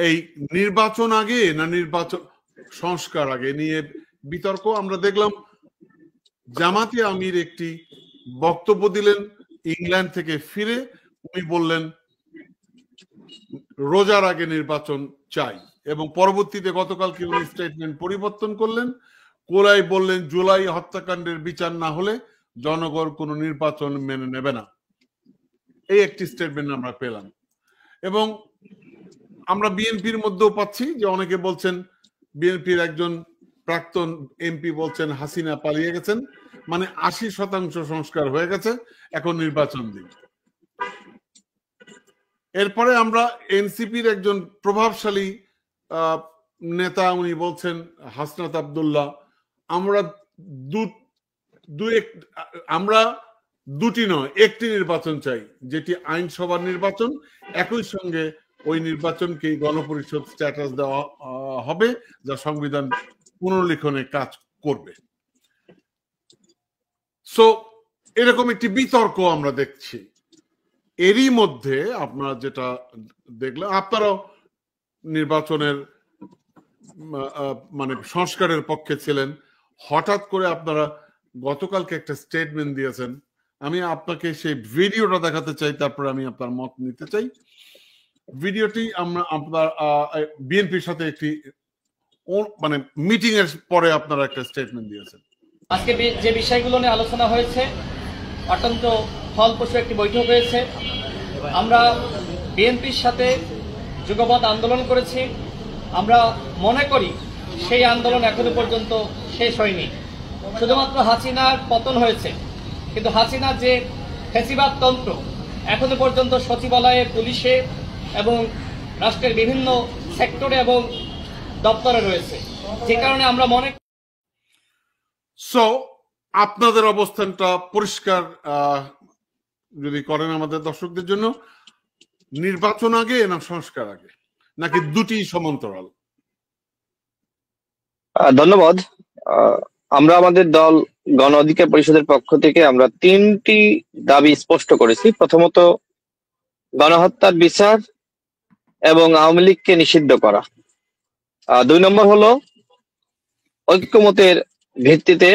এই নির্বাচন আগে না নির্বাচন সংস্কার আগে নিয়ে বিতর্ক আমরা দেখলাম। জামাতে আমির একটি বক্তব্য দিলেন ইংল্যান্ড থেকে ফিরে, উনি বললেন রোজার আগে নির্বাচন চাই, এবং পরবর্তীতে গতকালকে উনি স্টেটমেন্ট পরিবর্তন করলেন, কোলাই বললেন জুলাই হত্যাকাণ্ডের বিচার না হলে জনগণ কোনো নির্বাচন মেনে নেবে না। এই একটি স্টেটমেন্ট আমরা পেলাম। এবং আমরা বিএনপির মধ্যেও পাচ্ছি যে অনেকে বলছেন, বিএনপির একজন প্রাক্তন এমপি বলছেন হাসিনা পালিয়ে গেছেন, মানে 80% সংস্কার হয়ে গেছে, এখন নির্বাচন দিন। এরপরে আমরা এনসিপির একজন প্রভাবশালী নেতা, উনি বলছেন হাসনাত আব্দুল্লাহ, আমরা দুটি নয় একটি নির্বাচন চাই, যেটি আইনসভার নির্বাচন, একই সঙ্গে ওই নির্বাচনকে গণপরিষদ স্ট্যাটাস দেওয়া হবে, যা সংবিধান পুনর্লিখনে কাজ করবে। সো এরকম একটি বিতর্ক আমরা দেখছি। এরই মধ্যে আপনারা যেটা দেখলেন, আপনারাও নির্বাচনের মানে সংস্কারের পক্ষে ছিলেন, হঠাৎ করে আপনারা গতকালকে একটা স্টেটমেন্ট দিয়েছেন। আমি আপনাকে সেই ভিডিওটা দেখাতে চাই, তারপরে আমি আপনার মত নিতে চাই। ভিডিওটি আমরা আপনার বিএনপির সাথে একটি মানে মিটিং এর পরে আপনারা একটা স্টেটমেন্ট দিয়েছেন। আজকে যে বিষয়গুলো নিয়ে আলোচনা হয়েছে, অত্যন্ত ফলপ্রসূ একটি বৈঠক হয়েছে। আমরা বিএনপির সাথে যুগপৎ আন্দোলন করেছি। আমরা মনে করি সেই আন্দোলন এখনো পর্যন্ত শেষ হয়নি। শুধুমাত্র হাসিনার পতন হয়েছে, কিন্তু হাসিনার যে ফ্যাসিবাদ তন্ত্র এখনো পর্যন্ত সচিবালয়ে, পুলিশে এবং রাষ্ট্রের বিভিন্ন সেক্টরে এবং দপ্তরে রয়েছে, যে কারণে আমরা মনে আপনাদের অবস্থানটা পরিষ্কার যদি করেন আমাদের দর্শকদের জন্য, নির্বাচন আগে না সংস্কার আগে, নাকি দুটি সমান্তরাল? ধন্যবাদ। আমরা আমাদের দল গণ অধিকার পরিষদের পক্ষ থেকে আমরা 3টি দাবি স্পষ্ট করেছি। প্রথমত, গণহত্যার বিচার এবং আওয়ামী লীগকে নিষিদ্ধ করা। 2 নম্বর হলো ঐক্যমতের ভিত্তিতে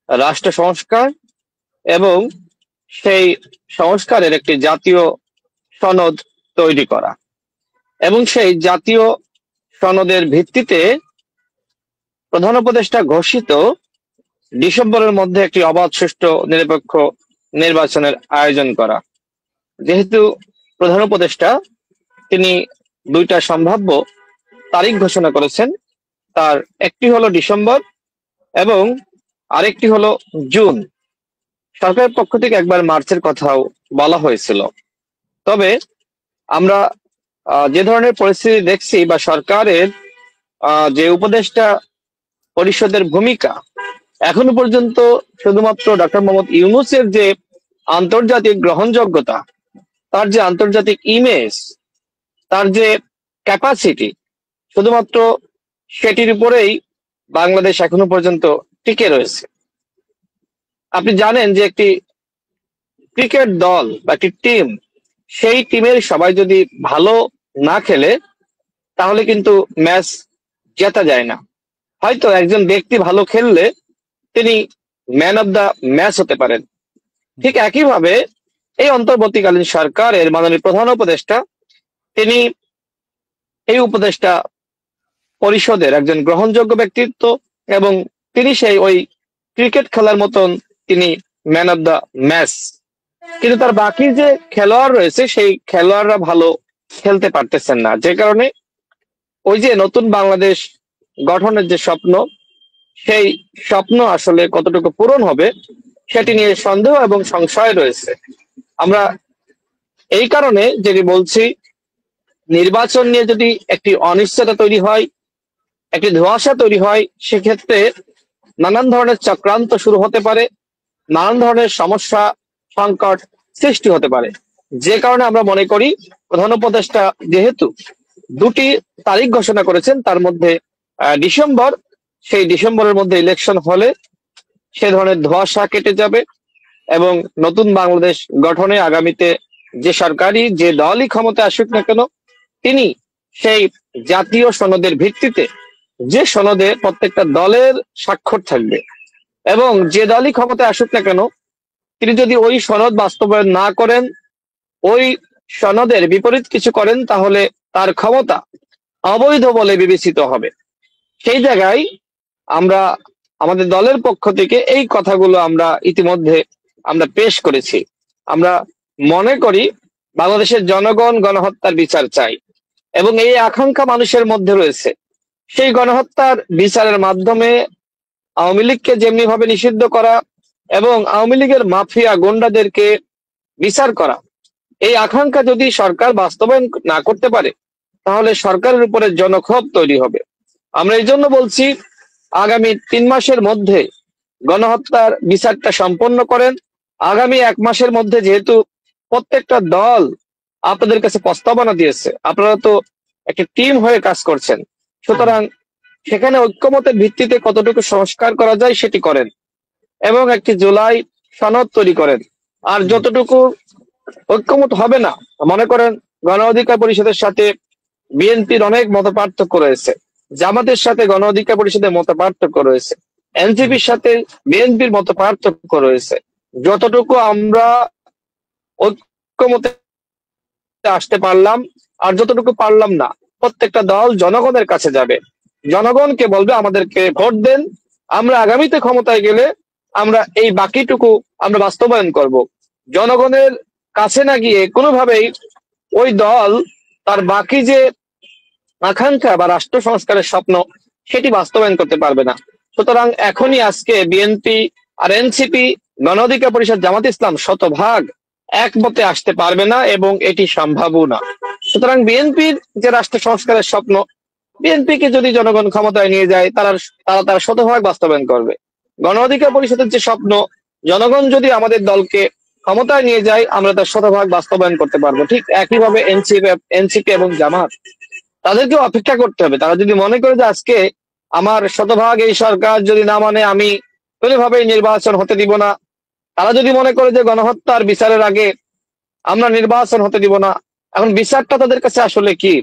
রাষ্ট্র সংস্কার এবং সেই সংস্কারের একটি জাতীয় সনদ তৈরি করা, এবং সেই জাতীয় সনদের ভিত্তিতে প্রধান উপদেষ্টা ঘোষিত ডিসেম্বরের মধ্যে একটি অবাধ, সুষ্ঠু, নিরপেক্ষ নির্বাচনের আয়োজন করা। যেহেতু প্রধান উপদেষ্টা তিনি 2টা সম্ভাব্য তারিখ ঘোষণা করেছেন, তার একটি হলো ডিসেম্বর এবং আরেকটি হলো জুন। সরকারের পক্ষ থেকে একবার মার্চের কথাও বলা হয়েছিল। তবে আমরা যে ধরনের পরিস্থিতি দেখছি বা সরকারের যে উপদেষ্টা পরিষদের ভূমিকা, এখনো পর্যন্ত শুধুমাত্র ডক্টর মোহাম্মদ ইউনূসের যে আন্তর্জাতিক গ্রহণযোগ্যতা, তার যে আন্তর্জাতিক ইমেজ, তার যে ক্যাপাসিটি, শুধুমাত্র সেটির উপরেই বাংলাদেশ এখনো পর্যন্ত টিকে রয়েছে। আপনি জানেন যে একটি ক্রিকেট দল বা একটি টিম, সেই টিমের সবাই যদি ভালো না খেলে তাহলে কিন্তু ম্যাচ জেতা যায় না। হয়তো একজন ব্যক্তি ভালো খেললে তিনি ম্যান অব দ্য ম্যাচ হতে পারেন। ঠিক একইভাবে এই অন্তর্বর্তীকালীন সরকারের মাননীয় প্রধান উপদেষ্টা, তিনি এই উপদেষ্টা পরিষদের একজন গ্রহণযোগ্য ব্যক্তিত্ব, এবং তিনি সেই ওই ক্রিকেট খেলার মতন তিনি ম্যান অব দ্য ম্যাচ। কিন্তু তার বাকি যে খেলোয়াড় রয়েছে, সেই খেলোয়াড়রা ভালো খেলতে পারতেছেন না, যে কারণে ওই যে নতুন বাংলাদেশ গঠনের যে স্বপ্ন, সেই স্বপ্ন আসলে কতটুকু পূরণ হবে সেটি নিয়ে সন্দেহ এবং সংশয় রয়েছে। আমরা এই কারণে যেটি বলছি, নির্বাচন নিয়ে যদি একটি অনিশ্চয়তা তৈরি হয়, একটি ধোঁয়াশা তৈরি হয়, সেক্ষেত্রে নানান ধরনের চক্রান্ত শুরু হতে পারে, নানান ধরনের সমস্যা, সংকট সৃষ্টি হতে পারে। যে কারণে আমরা মনে করি প্রধান উপদেষ্টা যেহেতু 2টি তারিখ ঘোষণা করেছেন, তার মধ্যে ডিসেম্বর, সেই ডিসেম্বরের মধ্যে ইলেকশন হলে সে ধরনের ধোঁয়াশা কেটে যাবে এবং নতুন বাংলাদেশ গঠনে আগামীতে যে সরকারি যে দলই ক্ষমতা আসুক না কেন, তিনি সেই জাতীয় সনদের ভিত্তিতে, যে সনদে প্রত্যেকটা দলের স্বাক্ষর থাকবে, এবং যে দলই ক্ষমতায় আসুক না কেন তিনি যদি ওই সনদ বাস্তবায়ন না করেন, ওই সনদের বিপরীত কিছু করেন, তাহলে তার ক্ষমতা অবৈধ বলে বিবেচিত হবে। সেই জায়গায় আমরা আমাদের দলের পক্ষ থেকে এই কথাগুলো আমরা ইতিমধ্যে আমরা পেশ করেছি। আমরা মনে করি বাংলাদেশের জনগণ গণহত্যার বিচার চাই, এবং এই আকাঙ্ক্ষা মানুষের মধ্যে রয়েছে। সেই গণহত্যার বিচারের মাধ্যমে আওয়ামী লীগকে যেমনি ভাবে নিষিদ্ধ করা এবং আওয়ামী লীগের মাফিয়া গুন্ডাদেরকে বিচার করা, এই আকাঙ্ক্ষা যদি সরকার বাস্তবায়ন না করতে পারে তাহলে সরকারের উপরে জনক্ষোভ তৈরি হবে। আমরা এই জন্য বলছি আগামী 3 মাসের মধ্যে গণহত্যার বিচারটা সম্পন্ন করেন। আগামী 1 মাসের মধ্যে, যেহেতু প্রত্যেকটা দল আপনাদের কাছে প্রস্তাবনা দিয়েছে, আপনারা তো একটা টিম হয়ে কাজ করছেন, সুতরাং সেখানে ঐক্যমতের ভিত্তিতে কতটুকু সংস্কার করা যায় সেটি করেন, এবং একটি জুলাই সনদ তৈরি করেন। আর যতটুকু ঐক্যমত হবে না, মনে করেন গণ অধিকার পরিষদের সাথে বিএনপির অনেক মতপার্থক্য রয়েছে, জামাতের সাথে গণ অধিকার পরিষদের মতপার্থক্য রয়েছে, এনসিপির সাথে বিএনপির মতপার্থক্য রয়েছে। যতটুকু আমরা ঐক্যমতে আসতে পারলাম আর যতটুকু পারলাম না, প্রত্যেকটা দল জনগণের কাছে যাবে, জনগণকে বলবে আমাদেরকে ভোট দেন, আমরা আগামীতে ক্ষমতায় গেলে আমরা এই বাকিটুকু আমরা বাস্তবায়ন করব। জনগণের কাছে না গিয়ে কোনোভাবেই ওই দল তার বাকি যে আকাঙ্ক্ষা বা রাষ্ট্র সংস্কারের স্বপ্ন সেটি বাস্তবায়ন করতে পারবে না। সুতরাং এখনই আজকে বিএনপি আর এনসিপি, গণ অধিকার পরিষদ, জামাত ইসলাম শতভাগ একমতে আসতে পারবে না, এবং এটি সম্ভাবও না। সুতরাং বিএনপির যে রাষ্ট্র সংস্কারের স্বপ্ন, বিএনপিকে যদি জনগণ ক্ষমতায় নিয়ে যায় তারা শতভাগ বাস্তবায়ন করবে। গণ অধিকার পরিষদের যে স্বপ্ন, জনগণ যদি আমাদের দলকে ক্ষমতায় নিয়ে যায় আমরা তার শতভাগ বাস্তবায়ন করতে পারবো। ঠিক একইভাবে এনসিপি এবং জামাত, তাদেরকেও অপেক্ষা করতে হবে। তারা যদি মনে করে যে আজকে আমার শতভাগ এই সরকার যদি না মানে আমি কোনোভাবেই নির্বাচন হতে দিব না, তারা যদি মনে করে যে গণহত্যার বিচারের আগে আমরা নির্বাচন হতে দিব না, এখন বিচারটা তাদের কাছে আসলে কি?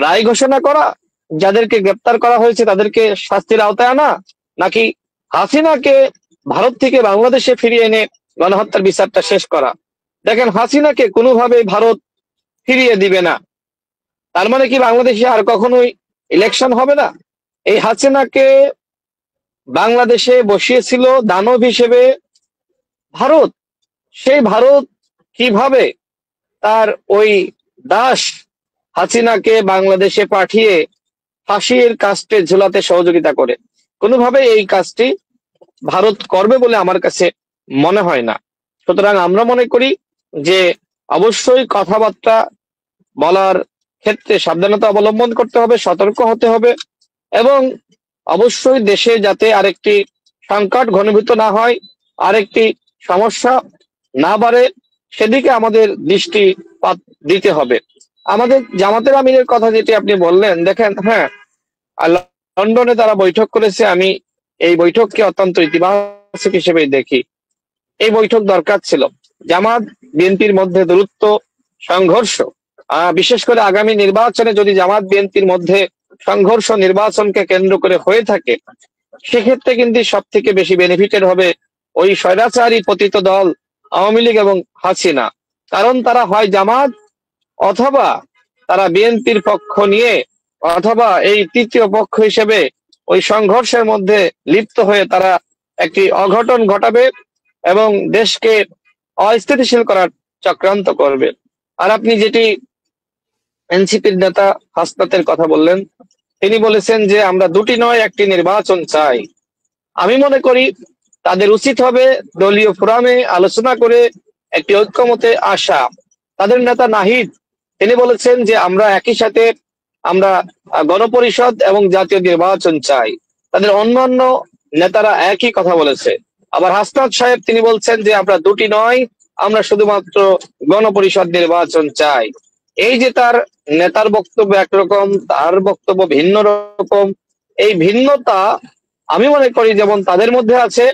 রায় ঘোষণা করা, যাদেরকে গ্রেপ্তার করা হয়েছে তাদেরকে শাস্তির আওতায় আনা, নাকি হাসিনাকে ভারত থেকে বাংলাদেশে ফিরিয়ে এনে গণহত্যার বিচারটা শেষ করা? দেখেন, হাসিনাকে কোনোভাবেই ভারত ফিরিয়ে দিবে না। তার মানে কি বাংলাদেশে আর কখনোই ইলেকশন হবে না? এই হাসিনাকে বাংলাদেশে বসিয়েছিল দানব হিসেবে ভারত। সেই ভারত কিভাবে তার ওই দাস হাসিনাকে বাংলাদেশে পাঠিয়ে ফাঁসির কাস্টে ঝুলাতে সহযোগিতা করে? কোনোভাবে এই কাজটি ভারত করবে বলে আমার কাছে মনে হয় না। সুতরাং আমরা মনে করি যে অবশ্যই কথাবার্তা বলার ক্ষেত্রে সাবধানতা অবলম্বন করতে হবে, সতর্ক হতে হবে, এবং অবশ্যই দেশে যাতে আরেকটি সংকট ঘনীভূত না হয়, আরেকটি সমস্যা না বাড়ে, সেদিকে আমাদের দৃষ্টিপাত দিতে হবে। আমাদের জামাতের আমিরের কথা যেটি আপনি বললেন, দেখেন, হ্যাঁ, লন্ডনে তারা বৈঠক করেছে, আমি এই বৈঠককে অত্যন্ত ইতিবাচক হিসেবে দেখি। এই বৈঠক দরকার ছিল। জামাত বিএনপির মধ্যে দূরত্ব, সংঘর্ষ, বিশেষ করে আগামী নির্বাচনে যদি জামাত বিএনপির মধ্যে সংঘর্ষ নির্বাচনকে কেন্দ্র করে হয়ে থাকে, সেক্ষেত্রে কিন্তু সব থেকে বেশি বেনিফিটেড হবে ওই স্বৈরাচারী পতিত দল আওয়ামী লীগ এবং হাসিনা। কারণ তারা হয় জামাত, অথবা তারা বিএনপির পক্ষ নিয়ে, অথবা এই তৃতীয় পক্ষ হিসেবে ওই সংঘর্ষের মধ্যে লিপ্ত হয়ে তারা একটি অঘটন ঘটাবে এবং দেশকে অস্থিতিশীল করার চক্রান্ত করবে। আর আপনি যেটি এনসিপির নেতা হাসনাতের কথা বললেন, তিনি বলেছেন যে আমরা দুটি নয় একটি নির্বাচন চাই। আমি মনে করি তাদের উচিত হবে দলীয় ফোরামে আলোচনা করে একটি ঐক্যমতে আসা। তাদের নেতা নাহিদ, তিনি বলেছেন যে আমরা একই সাথে আমরা গণপরিষদ এবং জাতীয় নির্বাচন চাই। তাদের অন্যান্য নেতারা একই কথা বলেছে। আবার হাসনাত সাহেব তিনি বলছেন যে আমরা দুটি নয়, আমরা শুধুমাত্র গণপরিষদ নির্বাচন চাই। এই যে তার নেতার বক্তব্য একরকম, তার বক্তব্য ভিন্ন রকম, এই ভিন্নতা আমি মনে করি যেমন তাদের মধ্যে আছে,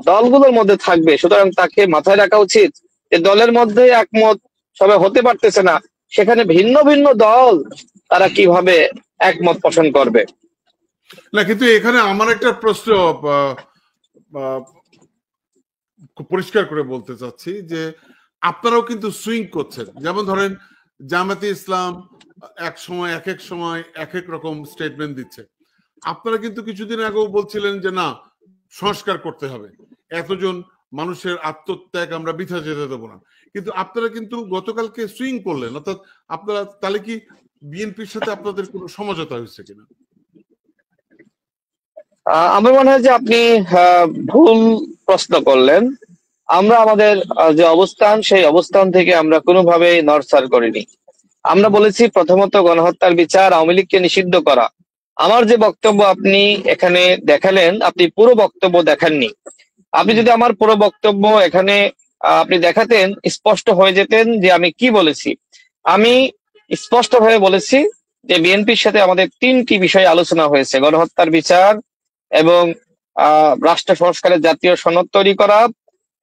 দলগুলোর মধ্যে থাকবে। সুতরাং তাকে মাথায় রাখা উচিত যে দলের মধ্যে একমত সবাই হতে পারতেছে না, সেখানে ভিন্ন ভিন্ন দল তারা কিভাবে একমত পোষণ করবে? না, কিন্তু এখানে আমার একটা প্রশ্ন খুব পরিষ্কার করে বলতে চাচ্ছি যে আপনারাও কিন্তু সুইং করছেন। যেমন ধরেন জামাতে ইসলাম এক সময় এক এক সময় এক এক রকম স্টেটমেন্ট দিচ্ছে। আপনারা কিন্তু কিছুদিন আগেও বলছিলেন যে না, সংস্কার করতে হবে, এতজন মানুষের আত্মত্যাগ আমরা বৃথা যেতে দেবো না। কিন্তু আপনারা কিন্তু গতকালকে সুইং করলেন, অর্থাৎ আপনারা তাহলে কি বিএনপির সাথে আপনাদের কোনো সমঝোতা হয়েছে কিনা? আমার মনে হয় যে আপনি ভুল প্রশ্ন করলেন। আমরা আমাদের যে অবস্থান, সেই অবস্থান থেকে আমরা কোনোভাবেই নড়চড় করিনি। আমরা বলেছি প্রথমত গণহত্যার বিচার, আওয়ামী লীগকে নিষিদ্ধ করা। আমার যে বক্তব্য আপনি এখানে দেখালেন, আপনি পুরো বক্তব্য দেখাননি। আপনি যদি আমার পুরো বক্তব্য এখানে আপনি দেখাতেন, স্পষ্ট হয়ে যেতেন যে আমি কি বলেছি। আমি স্পষ্টভাবে বলেছি যে বিএনপির সাথে আমাদের 3টি বিষয়ে আলোচনা হয়েছে: গণহত্যার বিচার, এবং রাষ্ট্র সংস্কারের জাতীয় সনদ তৈরি করা,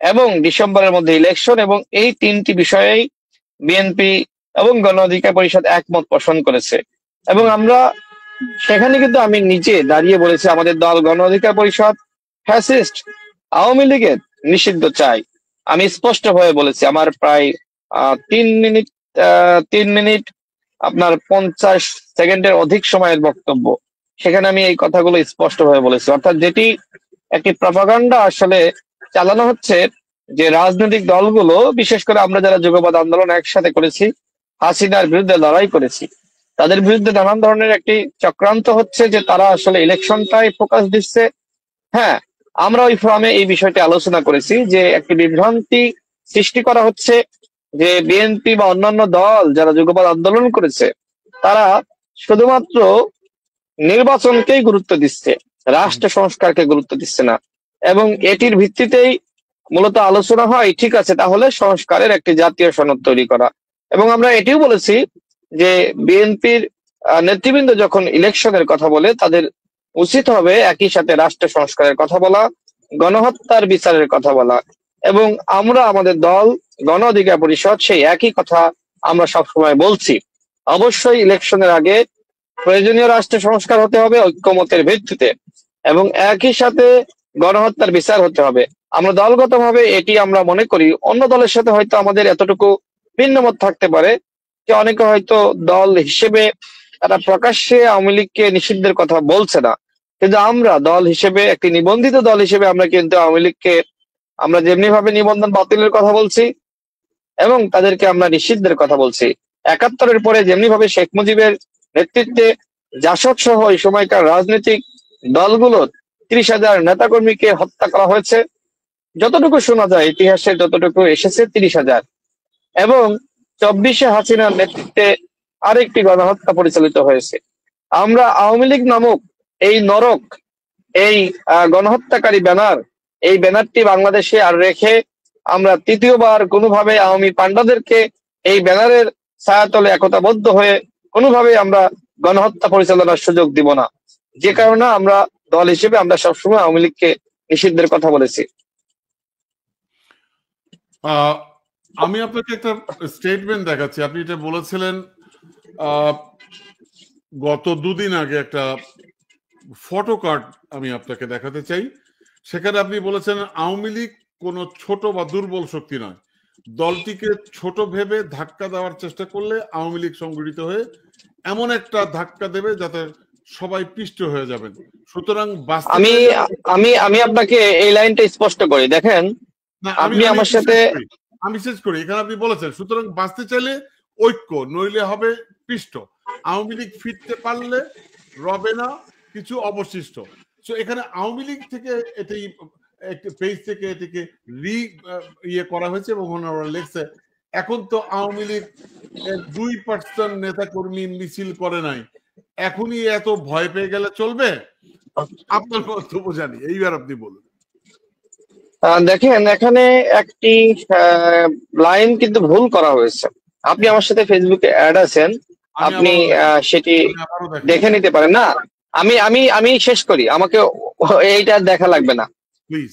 এবং ডিসেম্বরের মধ্যে ইলেকশন। এবং এই 3টি বিষয়েই বিএনপি এবং গণ অধিকার পরিষদ একমত পোষণ করেছে। এবং আমরা সেখানে কিন্তু আমি নিজে দাঁড়িয়ে বলেছি আমাদের দল গণ অধিকার পরিষদ ফ্যাসিস্ট আওয়ামী লীগের নিষিদ্ধ চাই। আমি স্পষ্টভাবে বলেছি। আমার প্রায় 3 মিনিট আপনার 50 সেকেন্ডের অধিক সময়ের বক্তব্য, সেখানে আমি এই কথাগুলো স্পষ্টভাবে বলেছি। অর্থাৎ যেটি একটি প্রপাগান্ডা আসলে চালানো হচ্ছে, যে রাজনৈতিক দলগুলো, বিশেষ করে আমরা যারা যুগপৎ আন্দোলন একসাথে করেছি, হাসিনার বিরুদ্ধে লড়াই করেছি, তাদের বিরুদ্ধে নানান ধরনের একটি চক্রান্ত হচ্ছে যে তারা আসলে ইলেকশনটাই ফোকাস দিচ্ছে। হ্যাঁ, আমরা ওই ফোরামে এই বিষয়টি আলোচনা করেছি যে একটি বিভ্রান্তি সৃষ্টি করা হচ্ছে যে বিএনপি বা অন্যান্য দল যারা যুগপৎ আন্দোলন করেছে, তারা শুধুমাত্র নির্বাচনকেই গুরুত্ব দিচ্ছে, রাষ্ট্র সংস্কারকে গুরুত্ব দিচ্ছে না। এবং এটির ভিত্তিতেই মূলত আলোচনা হয়, ঠিক আছে তাহলে সংস্কারের একটি জাতীয় সনদ তৈরি করা। এবং আমরা এটিও বলেছি যে বিএনপির নেতৃবৃন্দ যখন ইলেকশনের কথা বলে, তাদের উচিত হবে একই সাথে রাষ্ট্র সংস্কারের কথা বলা, গণহত্যার বিচারের কথা বলা। এবং আমরা আমাদের দল গণ অধিকার পরিষদ সেই একই কথা আমরা সবসময় বলছি। অবশ্যই ইলেকশনের আগে প্রয়োজনীয় রাষ্ট্র সংস্কার হতে হবে ঐক্যমতের ভিত্তিতে, এবং একই সাথে গণহত্যার বিচার হতে হবে। আমরা দলগতভাবে এটি আমরা মনে করি। অন্য দলের সাথে হয়তো আমাদের এতটুকু ভিন্নমত থাকতে পারে যে অনেকে হয়তো দল হিসেবে তারা প্রকাশ্যে আওয়ামী লীগকে নিষিদ্ধের কথা বলছে না, কিন্তু আমরা দল হিসেবে, একটি নিবন্ধিত দল হিসেবে আমরা কিন্তু আওয়ামী লীগকে আমরা যেমনি ভাবে নিবন্ধন বাতিলের কথা বলছি এবং তাদেরকে আমরা নিষিদ্ধের কথা বলছি। ৭১-এর পরে যেমনি ভাবে শেখ মুজিবের নেতৃত্বে জাসদ সহ এই সময়কার রাজনৈতিক দলগুলোর ৩০,০০০ নেতাকর্মীকে হত্যা করা হয়েছে, যতটুকু শোনা যায় ইতিহাসে যতটুকু এসেছে ৩০,০০০, এবং ২৪শে হাসিনার নেতৃত্বে আরেকটি গণহত্যা পরিচালিত হয়েছে। আমরা আওয়ামী লীগ নামক এই নরক, এই গণহত্যাকারী ব্যানার, এই ব্যানারটি বাংলাদেশে আর রেখে আমরা তৃতীয়বার কোনোভাবে আওয়ামী পান্ডাদেরকে এই ব্যানারের ছায়াতলে একতাবদ্ধ হয়ে কোনোভাবে আমরা গণহত্যা পরিচালনার সুযোগ দিব না। যে কারণে আমরা দল হিসেবে আমরা সবসময় আওয়ামী লীগকে নিষিদ্ধের কথা বলেছি। আমি আপনাকে একটা স্টেটমেন্ট দেখাচ্ছি। আপনি এটা বলেছিলেন গত 2 দিন আগে, একটা ফটো কার্ড আমি আপনাকে দেখাতে চাই। সেখানে আপনি বলেছেন আওয়ামী লীগ কোনো ছোট বা দুর্বল শক্তি নয়, দলটিকে ছোট ভেবে ধাক্কা দেওয়ার চেষ্টা করলে আওয়ামী লীগ সংগঠিত হয়ে এমন একটা ধাক্কা দেবে যাতে সবাই পিষ্ট হয়ে যাবেন। সুতরাং আমি আপনাকে এই লাইনটা স্পষ্ট করি। দেখেন, আপনি আমার সাথে, আমি শেষ করি। এখানে আপনি বলেছেন সুতরাং বাঁচতে চাইলে ঐক্য, নইলে হবে পিষ্ট। আওয়ামী লীগ ফিরতে পারলে রবে না কিছু অবশিষ্ট। তো এখানে আওয়ামী লীগ থেকে এটি একটি পেজ থেকে এটিকে ইয়ে করা হয়েছে এবং ওনারা লিখছে এখন তো আওয়ামী লীগ 2% নেতা কর্মী মিছিল করে নাই, এখনই এত ভয় পেয়ে গেলে চলবে? আপনার বক্তব্য জানি, এইবার আপনি বলুন। দেখেন, এখানে একটি লাইন কিন্তু ভুল করা হয়েছে। আপনি আমার সাথে ফেসবুকে অ্যাড আছেন, আপনি সেটি দেখে নিতে পারেন। না, আমি আমি আমি শেষ করি, আমাকে এইটা দেখা লাগবে না।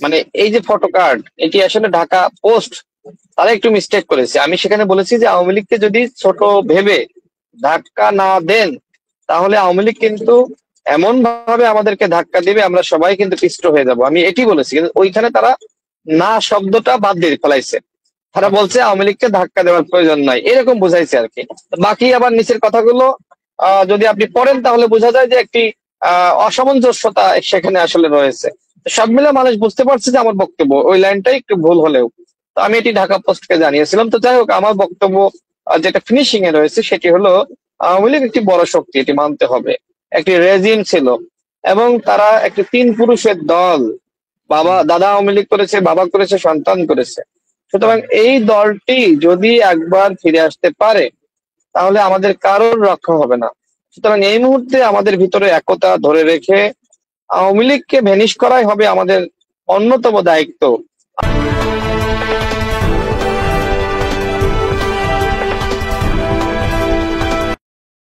মানে এই যে ফটো কার্ড, এটি আসলে ঢাকা পোস্ট, তারা একটু মিস্টেক করেছে। আমি সেখানে বলেছি যে আওয়ামী লীগকে যদি ছোট ভেবে ধাক্কা না দেন, তাহলে আওয়ামী লীগ কিন্তু এমন ভাবে আমাদেরকে ধাক্কা দিবে, আমরা সবাই কিন্তু পিষ্ট হয়ে যাব। আমি এটি বলেছি, কিন্তু ওইখানে তারা না শব্দটা বাদ দিয়ে ফেলাইছে। তারা বলছে আওয়ামী লীগকে ধাক্কা দেওয়ার প্রয়োজন নাই, এরকম বুঝাইছে আর কি। বাকি আবার নিচের কথাগুলো যদি আপনি পড়েন তাহলে বোঝা যায় যে একটি অসামঞ্জস্যতা সেখানে আসলে রয়েছে। সব মিলে মানুষ বুঝতে পারছে যে আমার বক্তব্য ওই লাইনটাই একটু ভুল হলেও, তো আমি এটি ঢাকা পোস্টকে জানিয়েছিলাম। তো যাই হোক, আমার বক্তব্য যেটা ফিনিশিং এ রয়েছে সেটি হলো আওয়ামী লীগ একটি বড় শক্তি, এটি মানতে হবে। একটি রেজিম ছিল এবং তারা একটি 3 পুরুষের দল। দাদা আওয়ামী লীগ করেছে, বাবা করেছে, সন্তান করেছে। সুতরাং এই দলটি যদি একবার ফিরে আসতে পারে তাহলে আমাদের কারোর রক্ষা হবে না। সুতরাং এই মুহূর্তে আমাদের ভিতরে একতা ধরে রেখে আওয়ামী লীগকে ভ্যানিশ করাই হবে আমাদের অন্যতম দায়িত্ব।